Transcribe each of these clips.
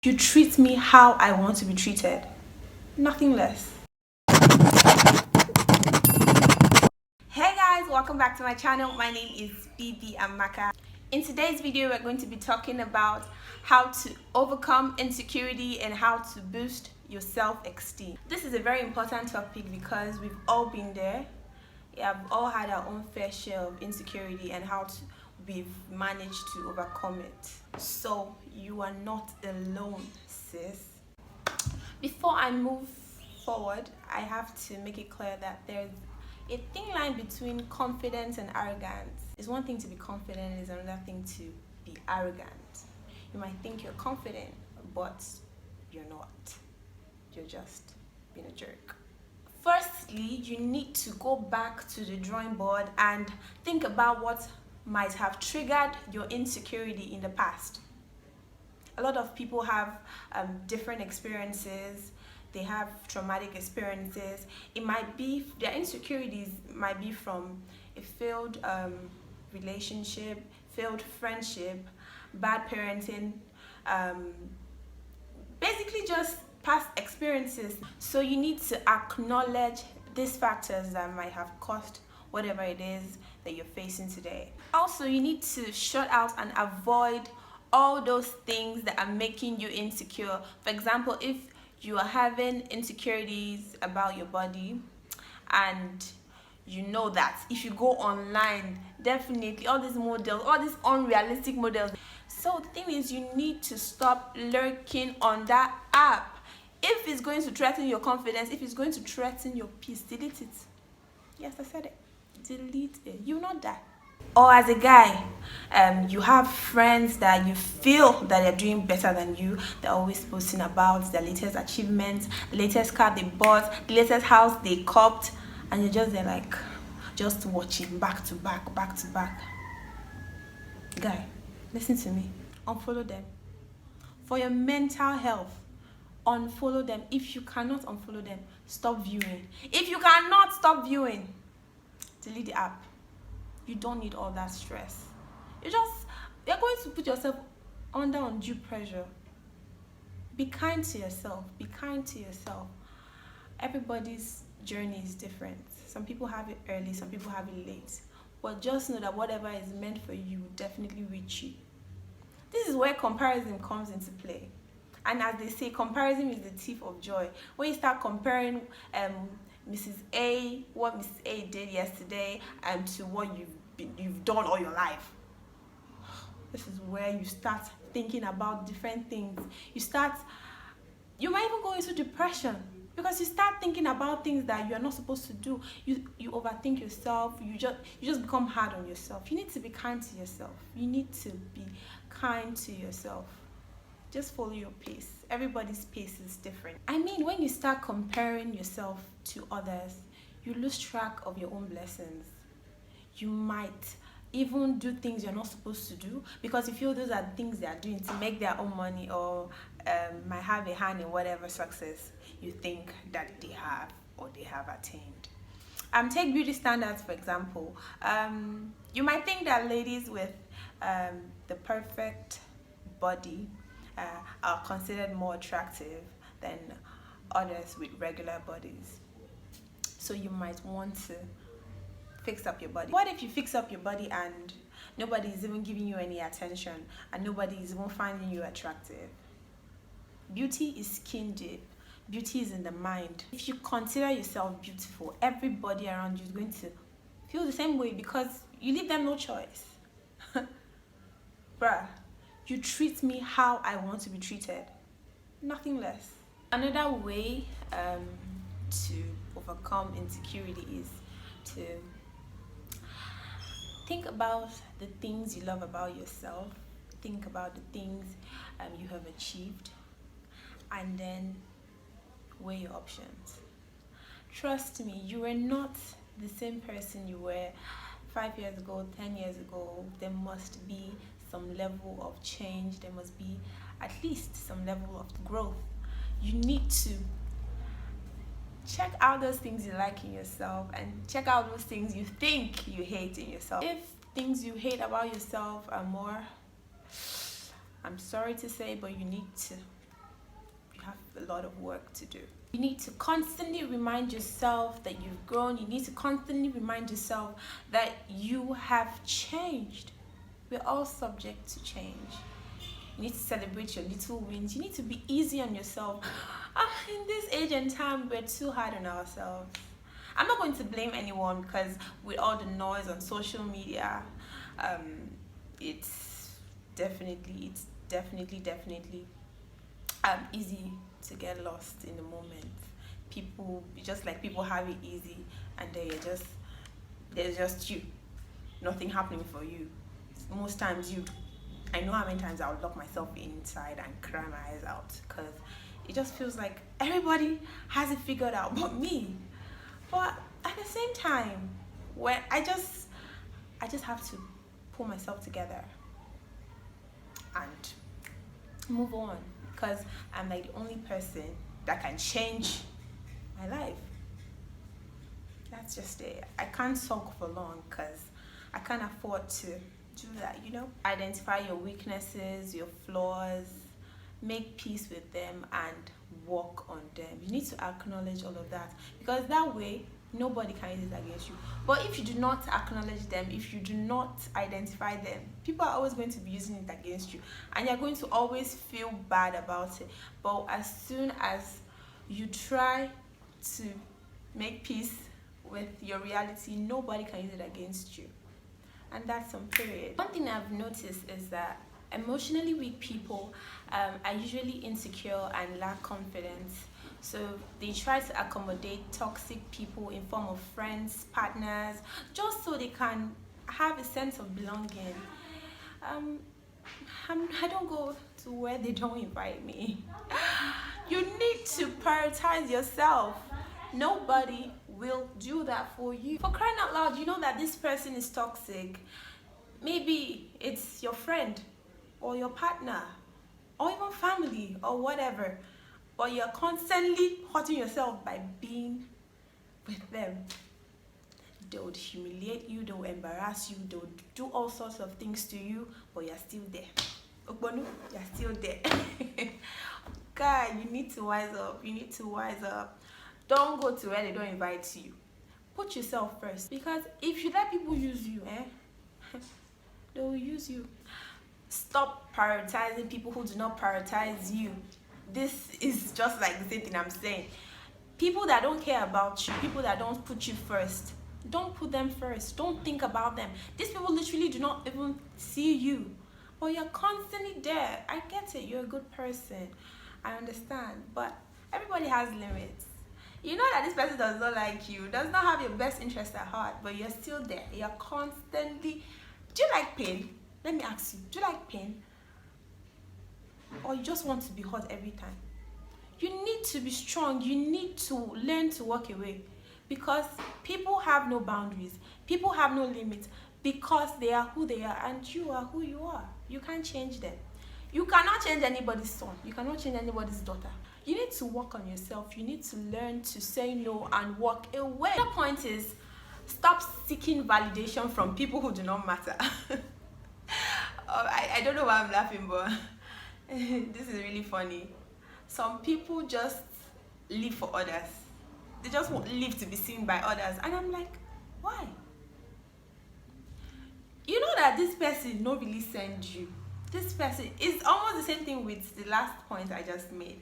You treat me how I want to be treated, nothing less. Hey guys, welcome back to my channel. My name is Bibi Amaka. In today's video, we're going to be talking about how to overcome insecurity and how to boost your self-esteem. This is a very important topic because we've all been there. Yeah, we've all had our own fair share of insecurity and how we've managed to overcome it. So you are not alone, sis. Before I move forward, I have to make it clear that there's a thin line between confidence and arrogance. It's one thing to be confident, it's another thing to be arrogant. You might think you're confident, but you're not. You're just being a jerk. Firstly, you need to go back to the drawing board and think about what might have triggered your insecurity in the past. A lot of people have different experiences. They have traumatic experiences. It might be, their insecurities might be from a failed relationship, failed friendship, bad parenting, basically just past experiences. So you need to acknowledge these factors that might have caused whatever it is that you're facing today. Also, you need to shut out and avoid all those things that are making you insecure. For example, if you are having insecurities about your body and you know that if you go online, definitely all these models, all these unrealistic models. So the thing is, you need to stop lurking on that app. If it's going to threaten your confidence, if it's going to threaten your peace, delete it. Yes, I said it. Delete it. You will not die. Or as a guy, you have friends that you feel that they're doing better than you. They're always posting about their latest achievements, the latest car they bought, the latest house they copped, and you're just there like, just watching back to back, back to back. Guy, listen to me. Unfollow them. For your mental health, unfollow them. If you cannot unfollow them, stop viewing. If you cannot stop viewing, delete the app. You don't need all that stress. You're going to put yourself under undue pressure. Be kind to yourself. Be kind to yourself. Everybody's journey is different. Some people have it early, some people have it late. But just know that whatever is meant for you will definitely reach you. This is where comparison comes into play. And as they say, comparison is the thief of joy. When you start comparing Mrs. A, what Mrs. A did yesterday, and to what you've done all your life, this is where you start thinking about different things. You might even go into depression because you start thinking about things that you are not supposed to do. You overthink yourself. You just become hard on yourself. You need to be kind to yourself. You need to be kind to yourself. Just follow your pace. Everybody's pace is different. I mean, when you start comparing yourself to others, you lose track of your own blessings. You might even do things you're not supposed to do because you feel those are things they are doing to make their own money or might have a hand in whatever success you think that they have or they have attained. Take beauty standards, for example. You might think that ladies with the perfect body are considered more attractive than others with regular bodies. So you might want to fix up your body. What if you fix up your body and nobody is even giving you any attention and nobody is even finding you attractive? Beauty is skin deep. Beauty is in the mind. If you consider yourself beautiful, everybody around you is going to feel the same way because you leave them no choice. Bruh, you treat me how I want to be treated, nothing less. Another way to overcome insecurity is to think about the things you love about yourself. Think about the things you have achieved, and then weigh your options. Trust me, you are not the same person you were 5 years ago, 10 years ago. There must be some level of change. There must be at least some level of growth. You need to check out those things you like in yourself and check out those things you think you hate in yourself. If things you hate about yourself are more, I'm sorry to say, but you need to have a lot of work to do. You need to constantly remind yourself that you've grown. You need to constantly remind yourself that you have changed. We're all subject to change. You need to celebrate your little wins. You need to be easy on yourself. In this age and time, we're too hard on ourselves. I'm not going to blame anyone, because with all the noise on social media, it's definitely easy to get lost in the moment. People have it easy, and there's just you, nothing happening for you. Most times I know how many times I'll lock myself inside and cry my eyes out, because it just feels like everybody has it figured out but me. But at the same time, when I just have to pull myself together and move on, because I'm like the only person that can change my life. That's just it. I can't sulk for long, because I can't afford to do that, you know. Identify your weaknesses, your flaws, make peace with them, and work on them. You need to acknowledge all of that, because that way nobody can use it against you. But if you do not acknowledge them, if you do not identify them, people are always going to be using it against you, and you're going to always feel bad about it. But as soon as you try to make peace with your reality, nobody can use it against you. And that's on period. One thing I've noticed is that emotionally weak people are usually insecure and lack confidence. So they try to accommodate toxic people in form of friends, partners, just so they can have a sense of belonging. I don't go to where they don't invite me. You need to prioritize yourself. Nobody will do that for you. For crying out loud, you know that this person is toxic. Maybe it's your friend or your partner or even family or whatever, but you're constantly hurting yourself by being with them. They would humiliate you, they will embarrass you, they will do all sorts of things to you, but you're still there. Ogbonu, you're still there. Guy, you need to wise up. You need to wise up. Don't go to where they don't invite you. Put yourself first, because if you let people use you, they will use you. Stop prioritizing people who do not prioritize you. This is just like the same thing I'm saying. People that don't care about you, people that don't put you first, don't put them first. Don't think about them. These people literally do not even see you, but you're constantly there. I get it, you're a good person, I understand, but everybody has limits. You know that this person does not like you, does not have your best interest at heart, but you're still there. You're constantly. Do you like pain? Let me ask you, do you like pain? Or you just want to be hurt every time? You need to be strong. You need to learn to walk away, because people have no boundaries. People have no limits, because they are who they are and you are who you are. You can't change them. You cannot change anybody's son. You cannot change anybody's daughter. You need to work on yourself. You need to learn to say no and walk away. The point is, stop seeking validation from people who do not matter. I don't know why I'm laughing, but this is really funny. Some people just live for others. They just want live to be seen by others. And I'm like, why? You know that this person not really send you. This person is almost the same thing with the last point I just made.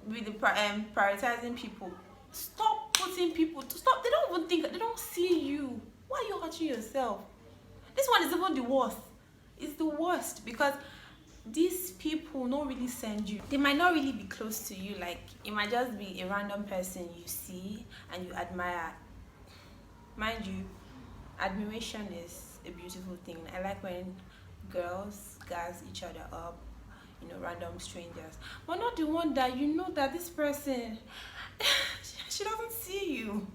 With the prioritizing people. Stop putting people to stop. They don't even think, they don't see you. Why are you hurting yourself? This one is even the worst. It's the worst, because these people don't really send you. They might not really be close to you. Like, it might just be a random person you see and you admire. Mind you, admiration is a beautiful thing. I like when girls gas each other up, you know, random strangers, but not the one that you know that this person she doesn't see you.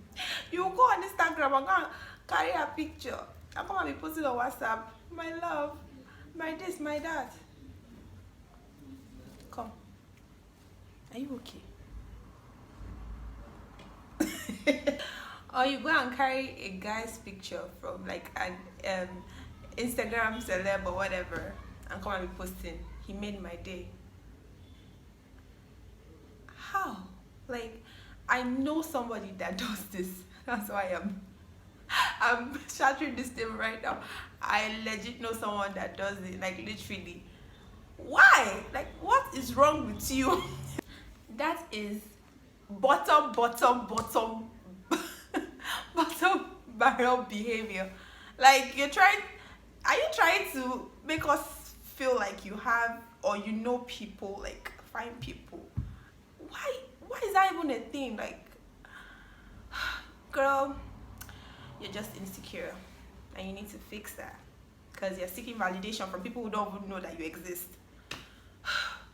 You go on Instagram and go and carry a picture and come and be posting on WhatsApp, my love, my this, my that. Come, are you okay? Or you go and carry a guy's picture from like an Instagram celeb or whatever and come and be posting, he made my day. I know somebody that does this. That's why I'm shattering this thing right now. I legit know someone that does it, like literally. Why? Like, what is wrong with you? That is bottom bottom barrel behavior. Like, are you trying to make us feel like you have, or you know people, like fine people? Why is that even a thing? Like, girl, you're just insecure and you need to fix that, because you're seeking validation from people who don't even know that you exist.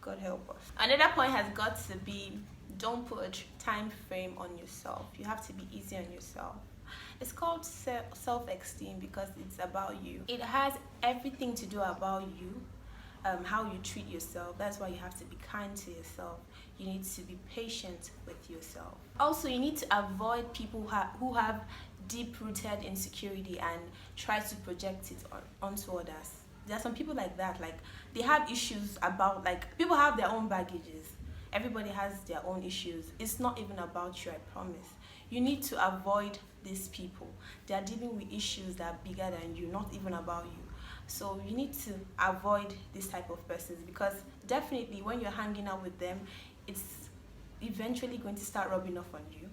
God help us. Another point has got to be, don't put a time frame on yourself. You have to be easy on yourself. It's called self-esteem because it's about you. It has everything to do about you, how you treat yourself. That's why you have to be kind to yourself. You need to be patient with yourself. Also, you need to avoid people who have deep-rooted insecurity and try to project it onto others. There are some people like that. Like, they have issues about, like, people have their own baggages. Everybody has their own issues. It's not even about you, I promise. You need to avoid these people. They are dealing with issues that are bigger than you, not even about you. So you need to avoid this type of persons, because definitely when you're hanging out with them, it's eventually going to start rubbing off on you.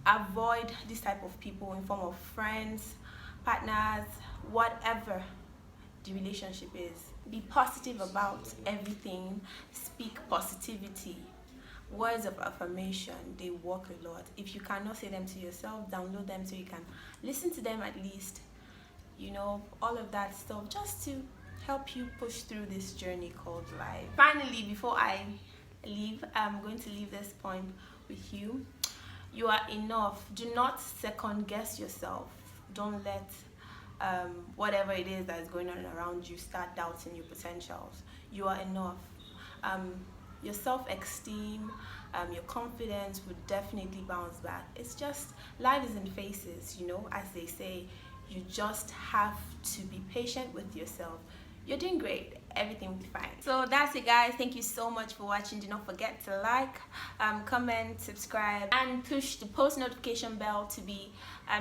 Avoid this type of people in form of friends, partners, whatever the relationship is. Be positive about everything. Speak positivity. Words of affirmation, they work a lot. If you cannot say them to yourself, download them so you can listen to them at least. You know, all of that stuff, just to help you push through this journey called life. Finally, before I leave, I'm going to leave this point with you. You are enough. Do not second guess yourself. Don't let whatever it is that is going on around you start doubting your potentials. You are enough. Your self-esteem, your confidence would definitely bounce back. It's just, life is in phases, you know, as they say. You just have to be patient with yourself. You're doing great. Everything will be fine. So that's it, guys. Thank you so much for watching. Do not forget to like, comment, subscribe, and push the post notification bell to be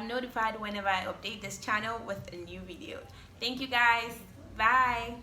notified whenever I update this channel with a new video. Thank you, guys. Bye.